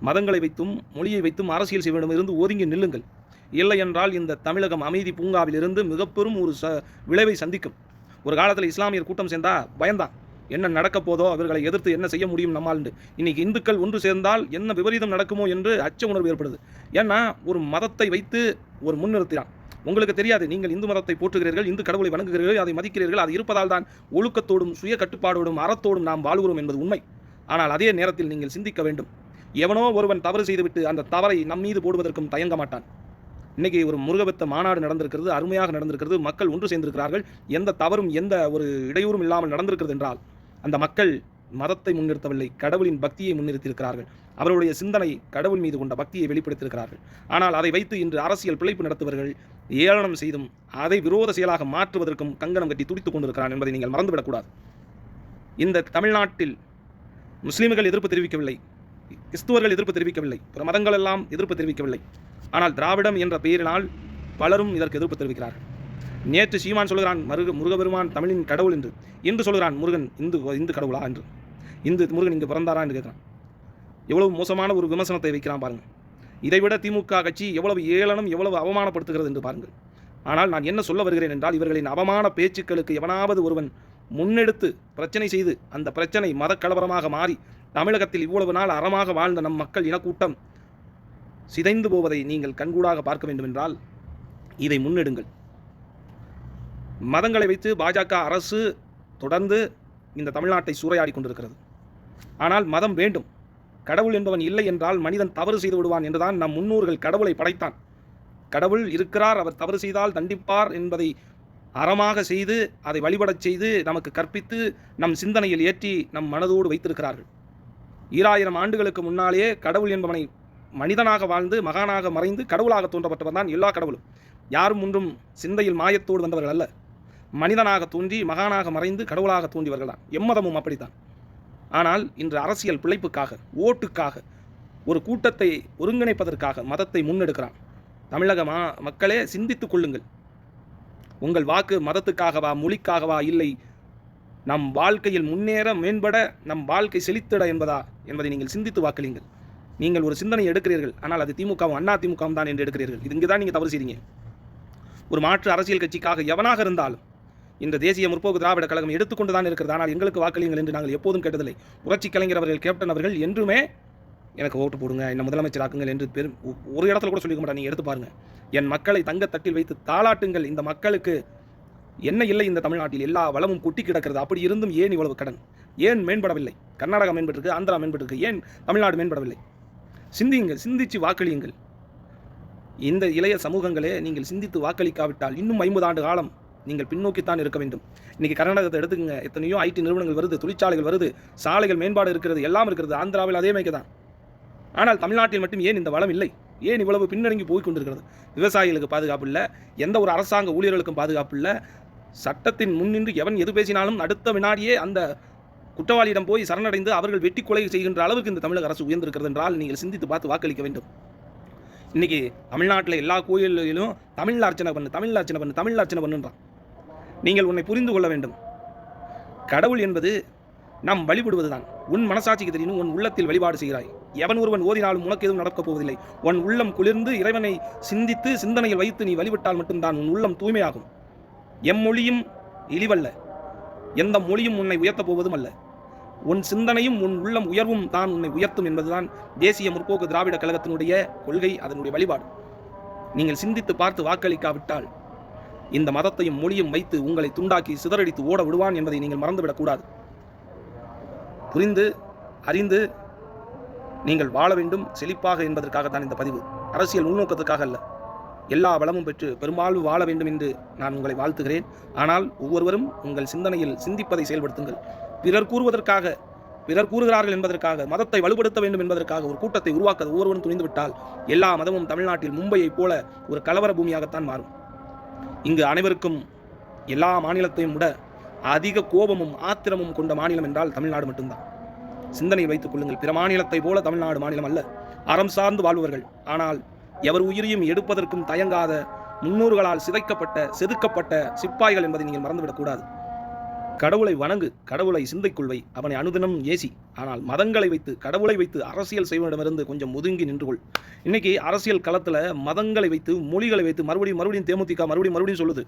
மதங்களை வைத்தும் மொழியை வைத்தும் அரசியல் செய்வதிலிருந்து ஒதுங்கி நில்லுங்கள். இல்லை என்றால் இந்த தமிழகம் அமைதி பூங்காவிலிருந்து மிகப்பெரும் ஒரு விளைவை சந்திக்கும். ஒரு காலத்தில் இஸ்லாமியர் கூட்டம் சேர்ந்தா பயந்தான், என்ன நடக்க போதோ, அவர்களை எதிர்த்து என்ன செய்ய முடியும் நம்மால். இன்னைக்கு இந்துக்கள் ஒன்று சேர்ந்தால் என்ன விபரீதம் நடக்குமோ என்று அச்ச உணர்வு ஏற்படுது. ஏன்னா ஒரு மதத்தை வைத்து ஒரு முன்னிறுத்தினான். உங்களுக்கு தெரியாது, நீங்கள் இந்து மதத்தை போற்றுகிறீர்கள், இந்து கடவுளை வணங்குகிறீர்கள், அதை மதிக்கிறீர்கள். அது இருப்பதால் தான் ஒழுக்கத்தோடும் சுய கட்டுப்பாடோடும் அறத்தோடும் நாம் வாழ்கிறோம் என்பது உண்மை. ஆனால் அதே நேரத்தில் நீங்கள் சிந்திக்க வேண்டும், எவனோ ஒருவன் தவறு செய்துவிட்டு அந்த தவறை நம் மீது போடுவதற்கும் தயங்க மாட்டான். இன்றைக்கி ஒரு முருகபெத்த மாநாடு நடந்திருக்கிறது, அருமையாக நடந்திருக்கிறது, மக்கள் ஒன்று சேர்ந்திருக்கிறார்கள், எந்த தவறும் எந்த ஒரு இடையூறும் இல்லாமல் நடந்திருக்கிறது என்றால் அந்த மக்கள் மதத்தை முன்னிறுத்தவில்லை, கடவுளின் பக்தியை முன்னிறுத்தியிருக்கிறார்கள். அவருடைய சிந்தனை கடவுள் மீது கொண்ட பக்தியை வெளிப்படுத்தியிருக்கிறார்கள். ஆனால் அதை வைத்து இன்று அரசியல் பிழைப்பு நடத்துவர்கள் ஏளனம் செய்தும் அதை விரோத செயலாக மாற்றுவதற்கும் கங்கணம் கட்டி துடித்துக் கொண்டிருக்கிறான் என்பதை நீங்கள் மறந்துவிடக்கூடாது. இந்த தமிழ்நாட்டில் முஸ்லீம்கள் எதிர்ப்பு தெரிவிக்கவில்லை, கிறிஸ்துவர்கள் எதிர்ப்பு தெரிவிக்கவில்லை, பிற மதங்கள் எல்லாம் எதிர்ப்பு தெரிவிக்கவில்லை. ஆனால் திராவிடம் என்ற பெயரினால் பலரும் இதற்கு எதிர்ப்பு தெரிவிக்கிறார்கள். நேற்று சீமான் சொல்கிறான் முருகபெருமான் தமிழின் கடவுள் என்று, இன்று சொல்கிறான் முருகன் இந்து கடவுளா என்று, முருகன் இங்கு பிறந்தாரா என்று கேட்கிறான். எவ்வளவு மோசமான ஒரு விமர்சனத்தை வைக்கிறான் பாருங்கள். இதைவிட திமுக கட்சி எவ்வளவு ஏளனம், எவ்வளவு அவமானப்படுத்துகிறது என்று பாருங்கள். ஆனால் நான் என்ன சொல்ல வருகிறேன் என்றால், இவர்களின் அவமான பேச்சுக்களுக்கு எவனாவது ஒருவன் முன்னெடுத்து பிரச்சனை செய்து அந்த பிரச்சனை மதக்கலவரமாக மாறி தமிழகத்தில் இவ்வளவு நாள் அறமாக வாழ்ந்த நம் மக்கள் இனக்கூட்டம் சிதைந்து போவதை நீங்கள் கண்கூடாக பார்க்க வேண்டும் என்றால் இதை முன்னெடுங்கள். மதங்களை வைத்து பாஜக அரசு தொடர்ந்து இந்த தமிழ்நாட்டை சூறையாடி கொண்டிருக்கிறது. ஆனால் மதம் வேண்டும், கடவுள் என்பவன் இல்லை என்றால் மனிதன் தவறு செய்து விடுவான் என்றுதான் நம் முன்னோர்கள் கடவுளை படைத்தான். கடவுள் இருக்கிறார், அவர் தவறு செய்தால் தண்டிப்பார் என்பதை அறமாக செய்து அதை வழிபடச் செய்து நமக்கு கற்பித்து நம் சிந்தனையில் ஏற்றி நம் மனதோடு வைத்திருக்கிறார்கள். 2000 ஆண்டுகளுக்கு முன்னாலேயே கடவுள் என்பவனை மனிதனாக வாழ்ந்து மகானாக மறைந்து கடவுளாக தோன்றப்பட்டவன் தான் எல்லா கடவுளும். யாரும் ஒன்றும் சிந்தையில் மாயத்தோடு வந்தவர்கள் அல்ல, மனிதனாக தோன்றி மகானாக மறைந்து கடவுளாக தோன்றியவர்கள் தான். எம்மதமும் அப்படித்தான். ஆனால் இன்று அரசியல் பிழைப்புக்காக, ஓட்டுக்காக, ஒரு கூட்டத்தை ஒருங்கிணைப்பதற்காக மதத்தை முன்னெடுக்கிறான். தமிழக மக்களே சிந்தித்துக் கொள்ளுங்கள். உங்கள் வாக்கு மதத்துக்காகவா, மொழிக்காகவா, இல்லை நம் வாழ்க்கையில் முன்னேற மேம்பட, நம் வாழ்க்கை செழித்திட என்பதை நீங்கள் சிந்தித்து வாக்களியுங்கள். நீங்கள் ஒரு சிந்தனை எடுக்கிறீர்கள், ஆனால் அது திமுகவும் அண்ணா திமுகவும் தான் என்று எடுக்கிறீர்கள். இது இங்கே தான் நீங்கள் தவறு செய்றீங்க. ஒரு மாற்று அரசியல் கட்சிக்காக எவனாக இருந்தாலும் இந்த தேசிய முற்போக்கு திராவிட கழகம் எடுத்துக்கொண்டு தான் இருக்கிறது. ஆனால் எங்களுக்கு வாக்களியுங்கள் என்று நாங்கள் எப்போதும் கேட்டதில்லை. புரட்சி கலைஞர் அவர்கள், கேப்டன் அவர்கள் என்றுமே எனக்கு ஓட்டு போடுங்க, என்ன முதலமைச்சராக்குங்கள் என்று ஒரு இடத்துல கூட சொல்லிக்க மாட்டாங்க. நீங்கள் எடுத்து பாருங்கள். என் மக்களை தங்கத்தட்டில் வைத்து தாளாட்டுங்கள். இந்த மக்களுக்கு என்ன இல்லை இந்த தமிழ்நாட்டில்? எல்லா வளமும் கொட்டி கிடக்கிறது. அப்படி இருந்தும் ஏன் இவ்வளவு கடன்? ஏன் மேம்படவில்லை? கர்நாடகா மேம்பட்டிருக்கு, ஆந்திரா மேம்பட்டிருக்கு, ஏன் தமிழ்நாடு மேம்படவில்லை? சிந்தியுங்கள், சிந்தித்து வாக்களியுங்கள். இந்த இளைய சமூகங்களே, நீங்கள் சிந்தித்து வாக்களிக்காவிட்டால் இன்னும் 50 ஆண்டு காலம் நீங்கள் பின்னோக்கித்தான் இருக்க வேண்டும். இன்றைக்கி கர்நாடகத்தை எடுத்துக்கங்க, எத்தனையோ ஐடி நிறுவனங்கள் வருது, தொழிற்சாலைகள் வருது, சாலைகள் மேம்பாடு இருக்கிறது, எல்லாம் இருக்கிறது. ஆந்திராவில் அதே மாதிரி தான். ஆனால் தமிழ்நாட்டில் மட்டும் ஏன் இந்த வளம் இல்லை? ஏன் இவ்வளவு பின்னடங்கி போய் கொண்டிருக்கிறது? விவசாயிகளுக்கு பாதுகாப்பு இல்லை, எந்த ஒரு அரசாங்க ஊழியர்களுக்கும் பாதுகாப்பு இல்லை. சட்டத்தின் முன்னின்று எவன் எது பேசினாலும் அடுத்த வினாடியே அந்த குற்றவாளியிடம் போய் சரணடைந்து அவர்கள் வெட்டி கொலை செய்கின்ற அளவுக்கு இந்த தமிழக அரசு உயர்ந்திருக்கிறது என்றால் நீங்கள் சிந்தித்து பார்த்து வாக்களிக்க வேண்டும். இன்றைக்கி தமிழ்நாட்டில் எல்லா கோயில்களிலும் தமிழில் அர்ச்சனை பண்ணு, தமிழில் அர்ச்சனை பண்ணு, தமிழில் அர்ச்சனை பண்ணுன்றான். நீங்கள் உன்னை புரிந்து கொள்ள வேண்டும். கடவுள் என்பது நாம் வழிபடுவதுதான். உன் மனசாட்சிக்கு தெரியும், உன் உள்ளத்தில் வழிபாடு செய்கிறாய். எவன் ஒருவன் ஓதினாலும் உனக்கு எதுவும் நடக்கப் போவதில்லை. உன் உள்ளம் குளிர்ந்து இறைவனை சிந்தித்து சிந்தனையில் வைத்து நீ வழிபட்டால் மட்டும்தான் உன் உள்ளம் தூய்மையாகும். எம்மொழியும் இழிவல்ல, எந்த மொழியும் உன்னை உயர்த்தப் போவதும் அல்ல. உன் சிந்தனையும் உன் உள்ளம் உயர்வும் தான் உன்னை உயர்த்தும் என்பதுதான் தேசிய முற்போக்கு திராவிட கழகத்தினுடைய கொள்கை, அதனுடைய வழிபாடு. நீங்கள் சிந்தித்து பார்த்து வாக்களிக்காவிட்டால் இந்த மதத்தையும் மொழியும் வைத்து உங்களை துண்டாக்கி சிதறடித்து ஓட விடுவான் என்பதை நீங்கள் மறந்துவிடக்கூடாது. புரிந்து அறிந்து நீங்கள் வாழ வேண்டும், செழிப்பாக என்பதற்காகத்தான் இந்த பதிவு. அரசியல் உள்நோக்கத்திற்காக அல்ல. எல்லா வளமும் பெற்று பெரும்பாலும் வாழ வேண்டும் என்று நான் உங்களை வாழ்த்துகிறேன். ஆனால் ஒவ்வொருவரும் உங்கள் சிந்தனையில் சிந்திப்பதை செயல்படுத்துங்கள். பிறர் கூறுகிறார்கள் என்பதற்காக, மதத்தை வலுப்படுத்த வேண்டும் என்பதற்காக ஒரு கூட்டத்தை உருவாக்க ஒவ்வொருவரும் துணிந்துவிட்டால் எல்லா மதமும் தமிழ்நாட்டில் மும்பையைப் போல ஒரு கலவர பூமியாகத்தான் மாறும். இங்கு அனைவருக்கும் எல்லா மாநிலத்தையும் விட அதிக கோபமும் ஆத்திரமும் கொண்ட மாநிலம் என்றால் தமிழ்நாடு மட்டும்தான். சிந்தனை வைத்துக் கொள்ளுங்கள். பிற மாநிலத்தை போல தமிழ்நாடு மாநிலம் அல்ல. அறம் சார்ந்து வாழ்பவர்கள், ஆனால் எவர் உயிரையும் எடுப்பதற்கும் தயங்காத, முன்னோர்களால் சிதைக்கப்பட்ட செதுக்கப்பட்ட சிப்பாய்கள் என்பதை நீங்கள் மறந்துவிடக்கூடாது. கடவுளை வணங்கு, கடவுளை சிந்தைக்குள் வை, அவனை அனுதினம் ஏசி. ஆனால் மதங்களை வைத்து, கடவுளை வைத்து அரசியல் செய்வனிடமிருந்து கொஞ்சம் ஒதுங்கி நின்றுகொள். இன்னைக்கு அரசியல் களத்தில் மதங்களை வைத்து, மொழிகளை வைத்து மறுபடியும் தேமுதிக மறுபடியும் சொல்லுது.